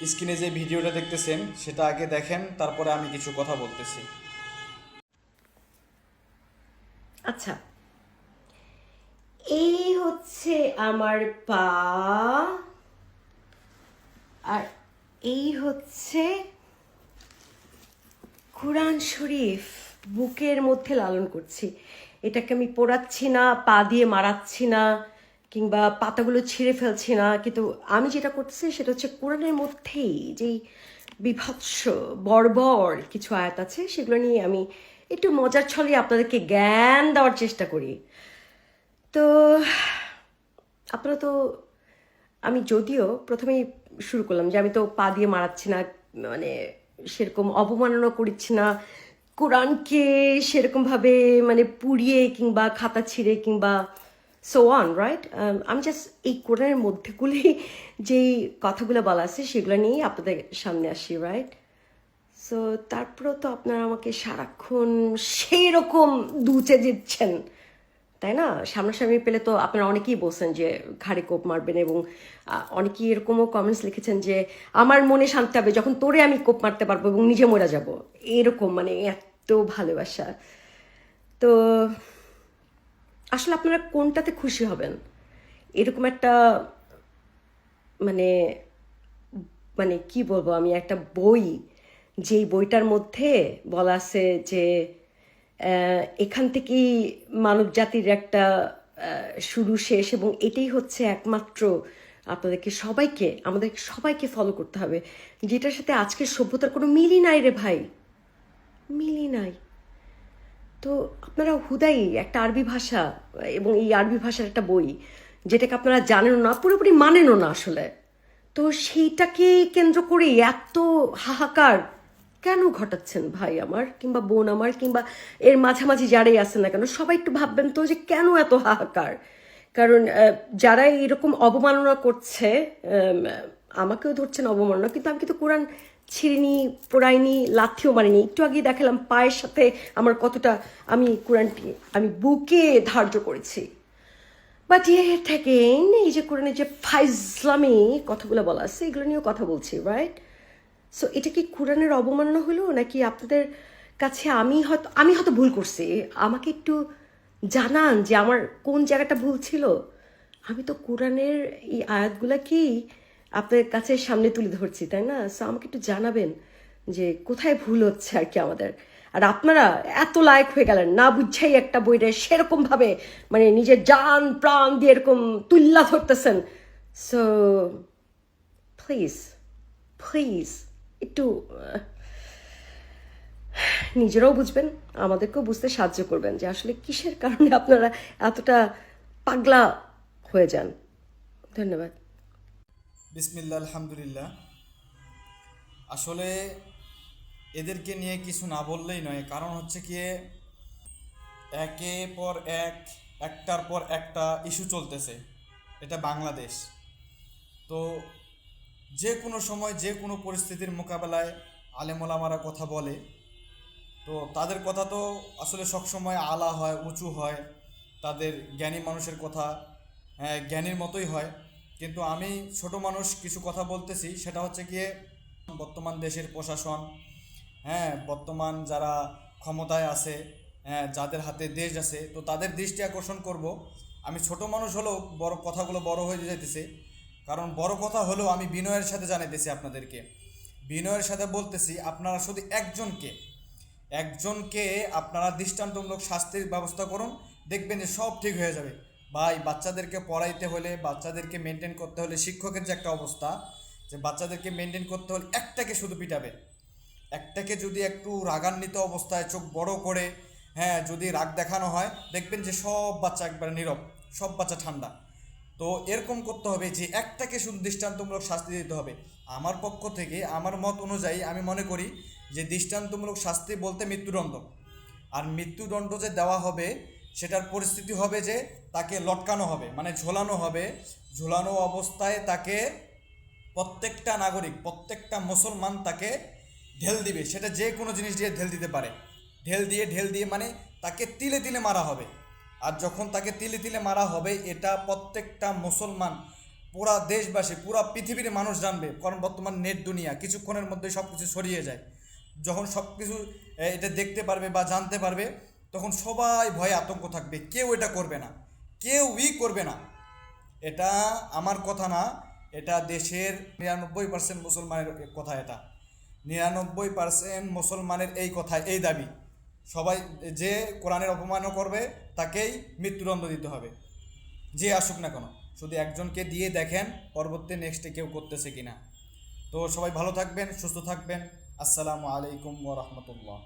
স্ক্রিনে যে ভিডিওটা দেখতেছেন সেটা আগে দেখেন, তারপরে আমি কিছু কথা বলতেছি। আচ্ছা, এই হচ্ছে আমার পা, আর এই হচ্ছে কোরআন শরীফ বুকের মধ্যে লালন করছি। এটাকে আমি পোড়াচ্ছি না, পা দিয়ে মারাচ্ছি না, কিংবা পাতাগুলো ছিঁড়ে ফেলছি না, কিন্তু আমি যেটা করতেছি সেটা হচ্ছে কোরআনের মধ্যেই যেই বিভৎস বর্বর কিছু আয়াত আছে সেগুলো নিয়ে আমি একটু মজার ছলে আপনাদেরকে জ্ঞান দেওয়ার চেষ্টা করি। তো আপনারা তো, আমি যদিও প্রথমেই শুরু করলাম যে আমি তো পা দিয়ে মারাচ্ছি না, মানে সেরকম অবমাননা করছি না কোরআনকে, সেরকমভাবে মানে পুড়িয়ে কিংবা খাতা ছিঁড়ে কিংবা সো অন রাইট। আমি জাস্ট এই কোরআনের মধ্যেগুলি যেই কথাগুলো বলা আছে সেগুলো নিয়েই আপনাদের সামনে আসি, রাইট? সো তারপরেও তো আপনারা আমাকে সারাক্ষণ সেই রকম দুচে দিচ্ছেন, তাই না? সামনাসামনি পেলে তো আপনারা অনেকেই বলছেন যে ঘাড়ে কোপ মারবেন, এবং অনেকেই এরকমও কমেন্টস লিখেছেন যে আমার মনে শান্তি হবে যখন তোরে আমি কোপ মারতে পারবো এবং নিজে মরে যাব। এরকম মানে এত ভালোবাসা। তো আসলে আপনারা কোনটাতে খুশি হবেন? এরকম একটা মানে মানে কি বলবো আমি, একটা বই, যেই বইটার মধ্যে বলা আছে যে এখান থেকেই মানব জাতির একটা শুরু শেষ, এবং এটাই হচ্ছে একমাত্র আপনাদেরকে সবাইকে, আমাদের সবাইকে ফলো করতে হবে, যেটার সাথে আজকের সভ্যতার কোনো মিলই নাই রে ভাই, মিলই নাই। তো আপনারা হুদাই একটা আরবি ভাষা, এবং এই আরবি ভাষার একটা বই যেটাকে আপনারা জানেনও না, পুরোপুরি মানেনও না আসলে, তো সেইটাকে কেন্দ্র করে এত হাহাকার কেন ঘটাচ্ছেন ভাই আমার, কিংবা বোন আমার, কিংবা এর মাঝামাঝি যারাই আছেন না কেন, সবাই একটু ভাববেন তো যে কেন এত হাহাকার। কারণ যারা এরকম অবমাননা করছে, আমাকেও ধরছেন অবমাননা, কিন্তু আমি কিন্তু কোরআন ছিঁড়িনি, পোড়াইনি, লাথিও মারিনি। একটু আগে দেখালাম পায়ের সাথে আমার কতটা, আমি কোরআনটি আমি বুকে ধার্য করেছি। বাট ইয়েট অ্যাগেইন, এই যে কোরআনে যে ফাইজলামি কথাগুলো বলা আছে এগুলো নিয়েও কথা বলছি, রাইট? সো এটা কি কোরআনের অবমাননা হলো, নাকি আপনাদের কাছে আমি হয়তো ভুল করছি? আমাকে একটু জানান যে আমার কোন জায়গাটা ভুল ছিল। আমি তো কোরআনের এই আয়াতগুলাকেই আপনাদের কাছে সামনে তুলে ধরছি, তাই না? সো আমাকে একটু জানাবেন যে কোথায় ভুল হচ্ছে আর কি আমাদের। আর আপনারা এত লায়ক হয়ে গেলেন না বুঝছেই একটা বইটা সেরকম ভাবে মানে নিজের জান প্রাণ দিয়ে এরকম তুল্লা ধরতেছেন। সো প্লিজ, প্লিজ একটু নিজেরাও বুঝবেন, আমাদেরকেও বুঝতে সাহায্য করবেন যে আসলে কিসের কারণে আপনারা এতটা পাগলা হয়ে যান। ধন্যবাদ। বিসমিল্লাহ, আলহামদুলিল্লাহ। আসলে এদেরকে নিয়ে কিছু না বললেই নয়, কারণ হচ্ছে কি, একে পর এক, একটার পর একটা ইস্যু চলতেছে। এটা বাংলাদেশ। তো যে কোনো সময় যে কোনো পরিস্থিতির মোকাবেলায় আলেমোলামারা কথা বলে। তো তাদের কথা তো আসলে সবসময় আলা হয়, উঁচু হয়। তাদের জ্ঞানী মানুষের কথা জ্ঞানীর মতোই হয়। কিন্তু আমি ছোট মানুষ কিছু কথা বলতেছি, সেটা হচ্ছে গিয়ে বর্তমান দেশের প্রশাসন, বর্তমান যারা ক্ষমতায় আছে, যাদের হাতে দেশ আছে, তো তাদের দৃষ্টি আকর্ষণ করব। আমি ছোট মানুষ হলেও বড় কথাগুলো বড় হয়ে যাইতেছে। কারণ বড় কথা হলেও আমি বিনয়ের সাথে জানাইতেছি আপনাদেরকে, বিনয়ের সাথে বলতেছি, আপনারা শুধু একজনকে একজনকে আপনারা দৃষ্টান্তমূলক শাস্তির ব্যবস্থা করুন, দেখবেন যে সব ঠিক হয়ে যাবে। ভাই, বাচ্চাদেরকে পড়াইতে হলে, বাচ্চাদেরকে মেনটেন করতে হলে, শিক্ষকের যে একটা অবস্থা, যে বাচ্চাদেরকে মেনটেন করতে হলে একটাকে শুধু পিটাবে, একটাকে যদি একটু রাগান্বিত অবস্থায় চোখ বড় করে যদি রাগ দেখানো হয়, দেখবেন যে সব বাচ্চা একবারে নীরব, সব বাচ্চা ঠান্ডা। তো এরকম করতে হবে যে একটাকে শুধু দৃষ্টান্তমূলক শাস্তি দিতে হবে। আমার পক্ষ থেকে, আমার মত অনুযায়ী আমি মনে করি যে দৃষ্টান্তমূলক শাস্তি বলতে মৃত্যুদণ্ড। আর মৃত্যুদণ্ড যে দেওয়া হবে, সেটার পরিস্থিতি হবে যে তাকে লটকানো হবে, মানে ঝোলানো হবে। ঝোলানো অবস্থায় তাকে প্রত্যেকটা নাগরিক, প্রত্যেকটা মুসলমান তাকে ঢেল দিবে। সেটা যে কোনো জিনিস দিয়ে ঢেল দিতে পারে। ঢেল দিয়ে মানে তাকে তিলে তিলে মারা হবে। আর যখন তাকে তিলে তিলে মারা হবে, এটা প্রত্যেকটা মুসলমান পুরা দেশবাসী পুরা পৃথিবীর মানুষ জানবে, কারণ বর্তমান নেট দুনিয়া, কিছুক্ষণের মধ্যে সব কিছু ছড়িয়ে যায়। যখন সব কিছু এটা দেখতে পারবে বা জানতে পারবে, তখন সবাই ভয়ে আতঙ্ক থাকবে, কেউ এটা করবে না, কেউই করবে না। এটা আমার কথা না, এটা দেশের 99% মুসলমানের কথা। এটা 99% মুসলমানের এই কথা, এই দাবি। সবাই যে কোরআনের অপমানও করবে তাকেই মৃত্যুদণ্ড দিতে হবে, যে আসুক না কেন। শুধু একজনকে দিয়ে দেখেন পরবর্তী নেক্সটে কেউ করতেছে কিনা। তো সবাই ভালো থাকবেন, সুস্থ থাকবেন। আসসালামু আলাইকুম ওয়া রাহমাতুল্লাহ।